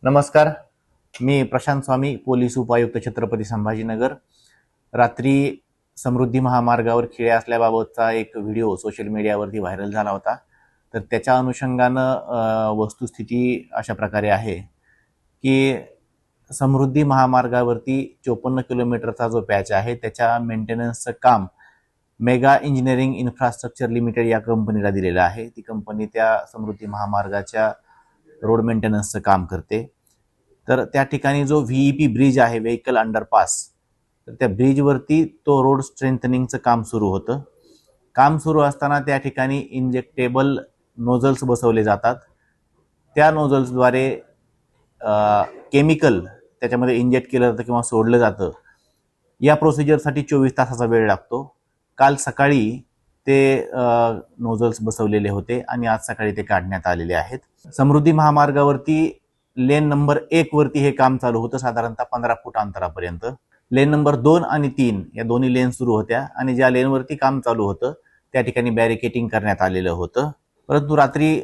नमस्कार. मी प्रशांत स्वामी, पोलीस उपायुक्त छत्रपती संभाजीनगर. रात्री समृद्धी महामार्गावर खिळे असल्याबाबतचा एक व्हिडिओ सोशल मीडियावरती व्हायरल झाला होता. तर त्याच्या अनुषंगानं वस्तुस्थिती अशा प्रकारे आहे की समृद्धी महामार्गावरती 54 किलोमीटरचा जो पॅच आहे त्याच्या मेंटेनन्सचं काम मेगा इंजिनिअरिंग इन्फ्रास्ट्रक्चर लिमिटेड या कंपनीला दिलेलं आहे. ती कंपनी त्या समृद्धी महामार्गाच्या रोड मेंटेनन्सचं काम करते. तर त्या ठिकाणी जो व्हीईपी ब्रिज आहे, व्हेकल अंडरपास, तर त्या ब्रिजवरती तो रोड स्ट्रेंथनिंगचं काम सुरू होतं. काम सुरू असताना त्या ठिकाणी इंजेक्टेबल नोझल्स बसवले जातात. त्या नोझल्सद्वारे केमिकल त्याच्यामध्ये इंजेक्ट केलं जातं किंवा सोडलं जातं. या प्रोसिजरसाठी 24 तासाचा वेळ लागतो. काल सकाळी ते नोझल्स बसवलेले होते आणि आज सकाळी ते काढण्यात आलेले आहेत. समृद्धी महामार्गावरती लेन नंबर 1 वरती हे काम चालू होतं, साधारणतः 15 फूट अंतरापर्यंत. लेन नंबर 2 आणि 3 या दोन्ही लेन सुरू होत्या आणि ज्या लेनवरती काम चालू होतं त्या ठिकाणी बॅरिकेटिंग करण्यात आलेलं होतं. परंतु रात्री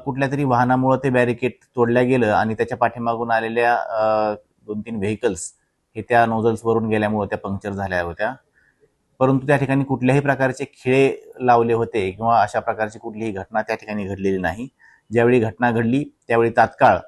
कुठल्या तरी वाहनामुळे ते बॅरिकेड तोडल्या गेलं आणि त्याच्या पाठीमागून आलेल्या 2-3 व्हेकल्स हे त्या नोझल्सवरून गेल्यामुळे त्या पंक्चर झाल्या होत्या. परंतु त्या ठिकाणी कुठल्याही प्रकारचे खिळे लावले होते किंवा अशा प्रकारची कुठलीही घटना त्या ठिकाणी घडलेली नाही. ज्यावेळी घटना घडली त्यावेळी तात्काळ